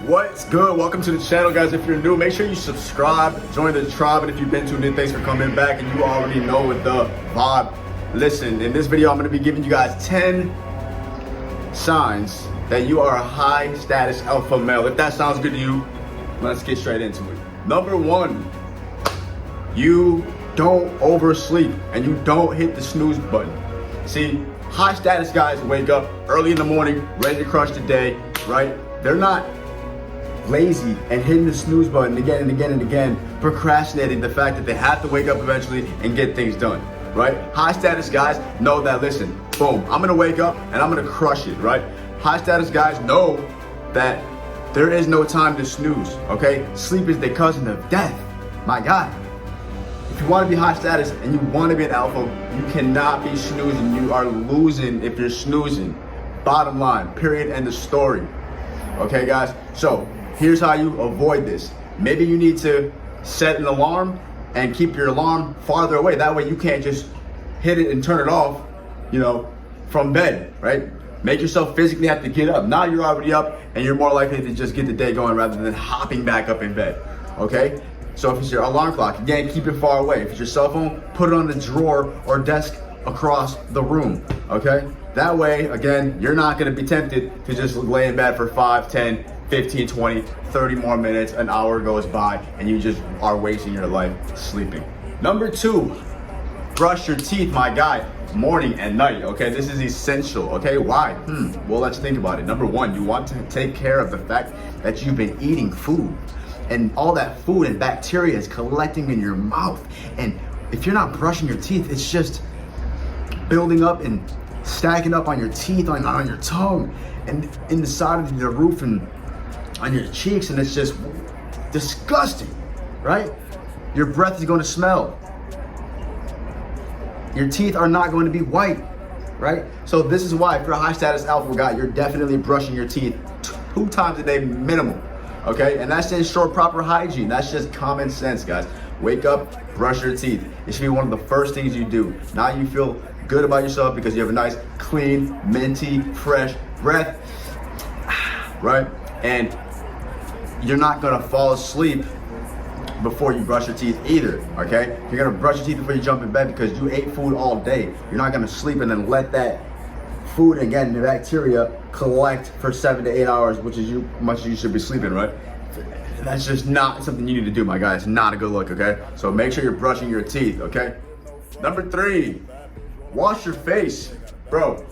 What's good? Welcome to the channel, guys. If you're new, make sure you subscribe, join the tribe, and if you've been tuned in, thanks for coming back, and you already know the vibe. Listen, in this video, I'm going to be giving you guys 10 signs that you are a high status alpha male. If that sounds good to you, let's get straight into it. Number 1, you don't oversleep and you don't hit the snooze button. See, high status guys wake up early in the morning, ready to crush the day, right? They're not lazy and hitting the snooze button again and again and again, procrastinating the fact that they have to wake up eventually and get things done, right? High status guys know that, listen, boom, I'm gonna wake up and I'm gonna crush it, right? High status guys know that there is no time to snooze, okay? Sleep is the cousin of death, my God. If you wanna be high status and you wanna be an alpha, you cannot be snoozing. You are losing if you're snoozing. Bottom line, period, end of story. Okay, guys? So, here's how you avoid this. Maybe you need to set an alarm and keep your alarm farther away. That way you can't just hit it and turn it off, from bed, right? Make yourself physically have to get up. Now you're already up and you're more likely to just get the day going rather than hopping back up in bed, okay? So if it's your alarm clock, again, keep it far away. If it's your cell phone, put it on the drawer or desk across the room, okay? That way, again, you're not gonna be tempted to just lay in bed for 5, 10, 15, 20, 30 more minutes, an hour goes by, and you just are wasting your life sleeping. Number 2, brush your teeth, my guy, morning and night, okay? This is essential, okay? Why? Well, let's think about it. Number 1, you want to take care of the fact that you've been eating food, and all that food and bacteria is collecting in your mouth. And if you're not brushing your teeth, it's just building up and stacking up on your teeth, on your tongue, and in the side of the roof and on your cheeks, and it's just disgusting, right? Your breath is going to smell. Your teeth are not going to be white, right? So this is why, if you're a high status alpha guy, you're definitely brushing your teeth 2 times a day minimum, okay? And that's in short, proper hygiene. That's just common sense, guys. Wake up, brush your teeth. It should be one of the first things you do. Now you feel good about yourself because you have a nice, clean, minty, fresh breath, right? And you're not gonna fall asleep before you brush your teeth either, okay? You're gonna brush your teeth before you jump in bed because you ate food all day. You're not gonna sleep and then let that food and again the bacteria collect for 7 to 8 hours, which is much as you should be sleeping, right? That's just not something you need to do, my guy. It's not a good look, okay? So make sure you're brushing your teeth, okay? Number 3, wash your face, bro.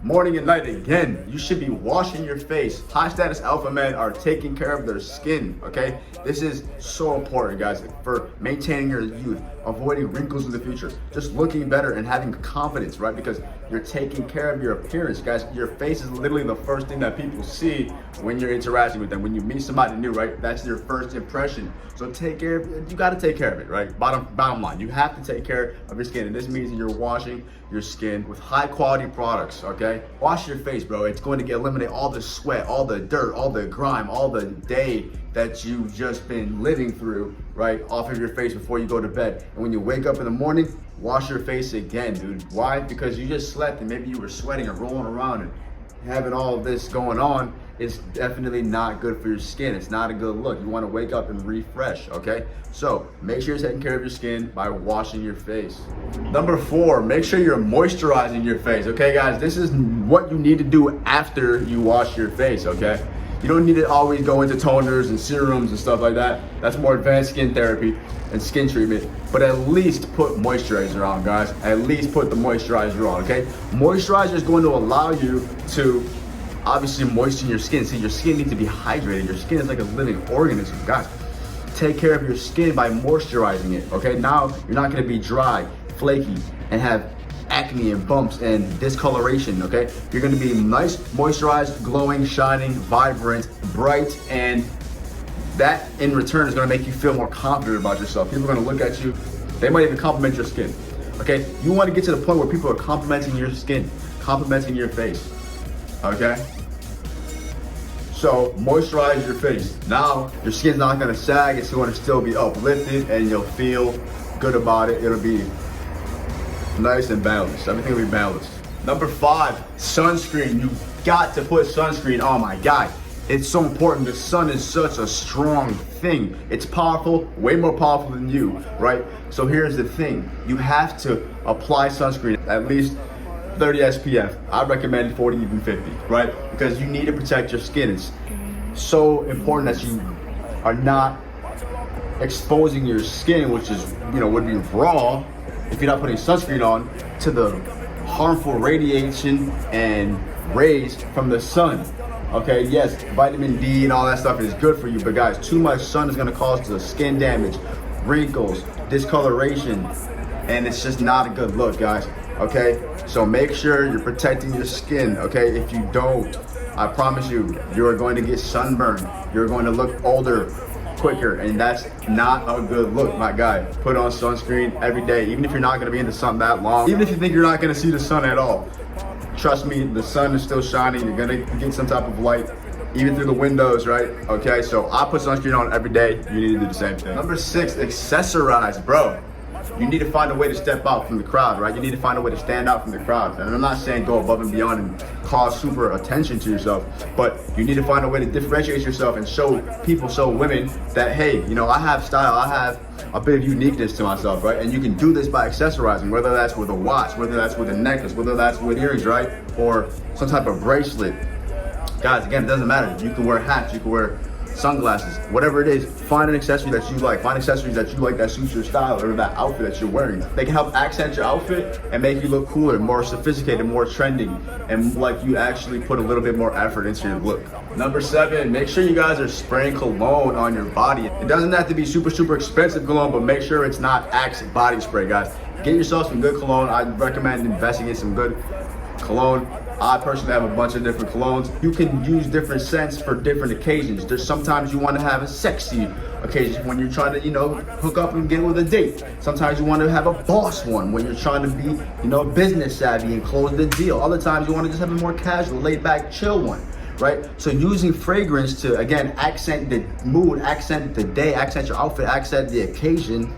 Morning and night, again, you should be washing your face. High status alpha men are taking care of their skin, okay? This is so important, guys, for maintaining your youth, avoiding wrinkles in the future, just looking better and having confidence, right? Because you're taking care of your appearance, guys. Your face is literally the first thing that people see when you're interacting with them. When you meet somebody new, right? That's your first impression. So take care of it. You gotta take care of it, right? Bottom line, you have to take care of your skin. And this means that you're washing your skin with high quality products, okay? Wash your face, bro. It's going to eliminate all the sweat, all the dirt, all the grime, all the day that you've just been living through, right, off of your face before you go to bed. And when you wake up in the morning, wash your face again, dude. Why? Because you just slept and maybe you were sweating and rolling around and having all of this going on. It's definitely not good for your skin. It's not a good look. You want to wake up and refresh, okay? So make sure you're taking care of your skin by washing your face. Number 4, make sure you're moisturizing your face, okay, guys? This is what you need to do after you wash your face, okay? You don't need to always go into toners and serums and stuff like that. That's more advanced skin therapy and skin treatment. But at least put moisturizer on, guys. At least put the moisturizer on, okay? Moisturizer is going to allow you to obviously moisten your skin. See, your skin needs to be hydrated. Your skin is like a living organism, guys. Take care of your skin by moisturizing it, okay? Now you're not gonna be dry, flaky, and have acne and bumps and discoloration, okay? You're gonna be nice, moisturized, glowing, shining, vibrant, bright, and that in return is gonna make you feel more confident about yourself. People are gonna look at you, they might even compliment your skin, okay? You wanna get to the point where people are complimenting your skin, complimenting your face, okay? So moisturize your face. Now your skin's not gonna sag, it's gonna still be uplifted and you'll feel good about it. It'll be nice and balanced. Everything will be balanced. Number 5, sunscreen. You got to put sunscreen on, my guy. It's so important. The sun is such a strong thing. It's powerful, way more powerful than you, right? So here's the thing. You have to apply sunscreen at least 30 SPF. I recommend 40, even 50, right? Because you need to protect your skin. It's so important that you are not exposing your skin, which is, would be raw if you're not putting sunscreen on, to the harmful radiation and rays from the sun. Okay, yes, vitamin D and all that stuff is good for you, but guys, too much sun is gonna cause the skin damage, wrinkles, discoloration, and it's just not a good look, guys. Okay, so make sure you're protecting your skin. Okay, if you don't, I promise you, you're going to get sunburned. You're going to look older quicker, and that's not a good look, my guy. Put on sunscreen every day, even if you're not gonna be in the sun that long, even if you think you're not gonna see the sun at all. Trust me, the sun is still shining. You're gonna get some type of light, even through the windows, right? Okay, so I put sunscreen on every day. You need to do the same thing. Number 6, accessorize, bro. You need to find a way to step out from the crowd, right? You need to find a way to stand out from the crowd. And I'm not saying go above and beyond and cause super attention to yourself, but you need to find a way to differentiate yourself and show people, show women that, hey, I have style, I have a bit of uniqueness to myself, right? And you can do this by accessorizing, whether that's with a watch, whether that's with a necklace, whether that's with earrings, right? Or some type of bracelet. Guys, again, it doesn't matter. You can wear hats, you can wear sunglasses, whatever it is. Find an accessory that you like. Find accessories that you like that suits your style or that outfit that you're wearing. They can help accent your outfit and make you look cooler, more sophisticated, more trending, and like you actually put a little bit more effort into your look. Number 7, make sure you guys are spraying cologne on your body. It doesn't have to be super expensive cologne, but make sure it's not Axe body spray, guys. Get yourself some good cologne. I recommend investing in some good cologne. I personally have a bunch of different colognes. You can use different scents for different occasions. There's sometimes you want to have a sexy occasion when you're trying to, hook up and get with a date. Sometimes you want to have a boss one when you're trying to be, business savvy and close the deal. Other times you want to just have a more casual, laid back, chill one, right? So using fragrance to, again, accent the mood, accent the day, accent your outfit, accent the occasion,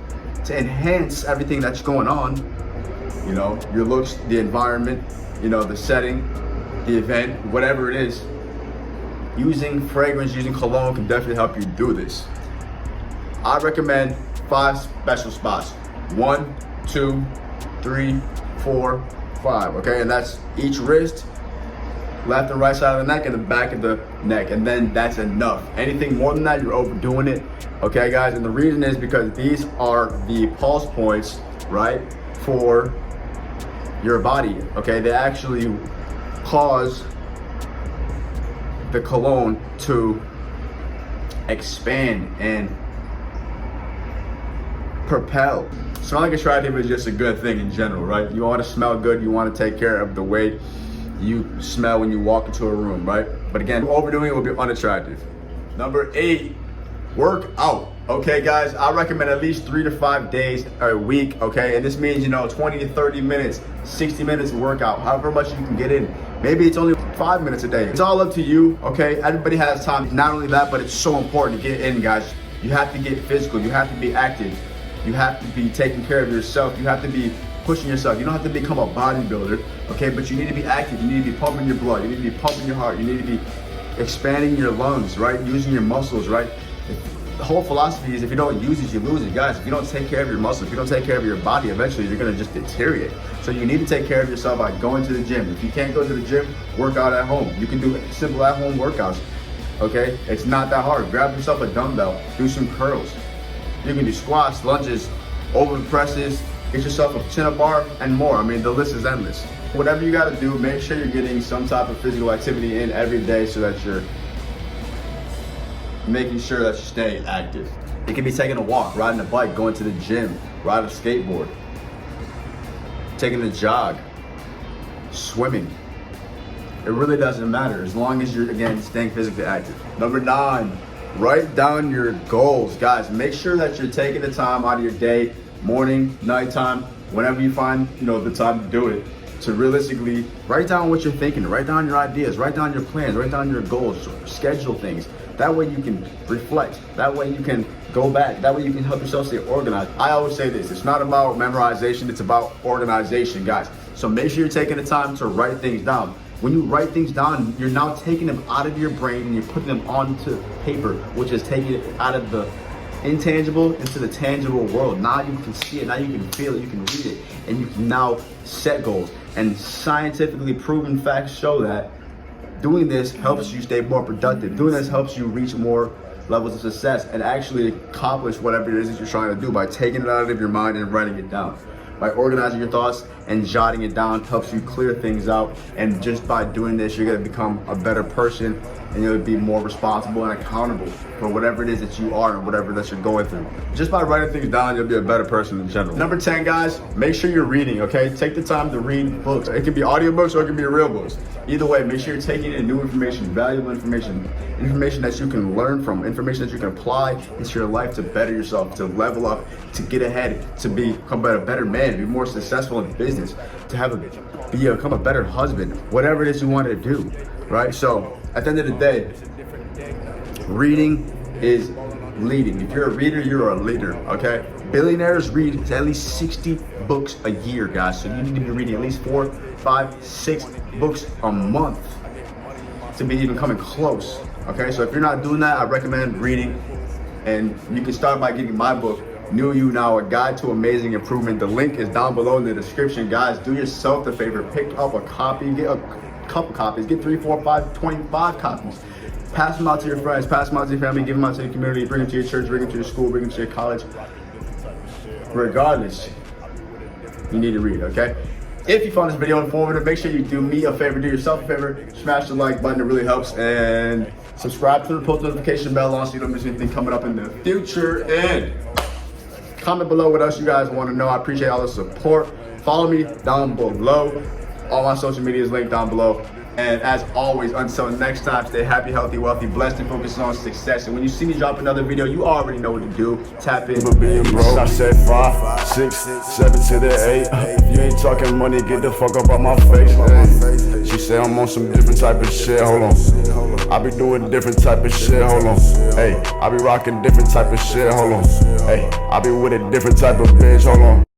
to enhance everything that's going on, your looks, the environment, the setting, the event, whatever it is. Using fragrance, using cologne can definitely help you do this. I recommend 5 special spots. 1, 2, 3, 4, 5, okay? And that's each wrist, left and right side of the neck, and the back of the neck, and then that's enough. Anything more than that, you're overdoing it, okay, guys? And the reason is because these are the pulse points, right, for your body, okay? They actually cause the cologne to expand and propel. Smelling attractive is just a good thing in general, right? You want to smell good, you want to take care of the way you smell when you walk into a room, right? But again, overdoing it will be unattractive. Number 8, work out. Okay, guys, I recommend at least 3 to 5 days a week, okay? And this means, 20 to 30 minutes, 60 minutes of workout, however much you can get in. Maybe it's only 5 minutes a day. It's all up to you, okay? Everybody has time. Not only that, but it's so important to get in, guys. You have to get physical. You have to be active. You have to be taking care of yourself. You have to be pushing yourself. You don't have to become a bodybuilder, okay? But you need to be active. You need to be pumping your blood. You need to be pumping your heart. You need to be expanding your lungs, right? Using your muscles, right? The whole philosophy is if you don't use it, you lose it. Guys, if you don't take care of your muscles, if you don't take care of your body, eventually you're gonna just deteriorate. So you need to take care of yourself by going to the gym. If you can't go to the gym, work out at home. You can do simple at-home workouts, okay? It's not that hard. Grab yourself a dumbbell, do some curls. You can do squats, lunges, overhead presses, get yourself a chin-up bar, and more. I mean, the list is endless. Whatever you gotta do, make sure you're getting some type of physical activity in every day so that you're making sure that you stay active. It can be taking a walk, riding a bike, going to the gym, riding a skateboard, taking a jog, swimming. It really doesn't matter as long as you're, again, staying physically active. Number 9, write down your goals. Guys, make sure that you're taking the time out of your day, morning, nighttime, whenever you find, the time to do it, to realistically write down what you're thinking, write down your ideas, write down your plans, write down your goals, schedule things. That way you can reflect. That way you can go back. That way you can help yourself stay organized. I always say this, it's not about memorization, it's about organization, guys. So make sure you're taking the time to write things down. When you write things down, you're now taking them out of your brain and you're putting them onto paper, which is taking it out of the intangible into the tangible world. Now you can see it, now you can feel it, you can read it, and you can now set goals. And scientifically proven facts show that doing this helps you stay more productive. Doing this helps you reach more levels of success and actually accomplish whatever it is that you're trying to do by taking it out of your mind and writing it down. By organizing your thoughts and jotting it down helps you clear things out. And just by doing this, you're gonna become a better person and you'll be more responsible and accountable for whatever it is that you are and whatever that you're going through. Just by writing things down, you'll be a better person in general. Number 10, guys, make sure you're reading, okay? Take the time to read books. It can be audiobooks or it can be real books. Either way, make sure you're taking in new information, valuable information, information that you can learn from, information that you can apply into your life to better yourself, to level up, to get ahead, to become a better man, be more successful in business, to become a better husband, whatever it is you want to do, right? So at the end of the day, reading is leading. If you're a reader, you're a leader, okay? Billionaires read at least 60 books a year, guys. So you need to be reading at least 4, 5, 6 books a month to be even coming close, okay? So if you're not doing that, I recommend reading. And you can start by getting my book, New You Now, A Guide to Amazing Improvement. The link is down below in the description. Guys, do yourself the favor, pick up a copy, get a couple copies, get 3, 4, 5, 25 copies. Pass them out to your friends, pass them out to your family, give them out to the community, bring them to your church, bring them to your school, bring them to your college. Regardless, you need to read, okay? If you found this video informative, make sure you do me a favor, do yourself a favor, smash the like button, it really helps, and subscribe to the post notification bell on so you don't miss anything coming up in the future, and comment below what else you guys want to know. I appreciate all the support. Follow me down below. All my social media is linked down below. And as always, until next time, stay happy, healthy, wealthy, blessed, and focus on success. And when you see me drop another video, you already know what to do. Tap in. Being broke, I said 5, 6, 7 to the 8. If you ain't talking money, get the fuck up out my face. Hey. She said I'm on some different type of shit. Hold on, I be doing different type of shit. Hold on, hey, I be rocking different type of shit. Hold on, hey, I be with a different type of bitch. Hold on.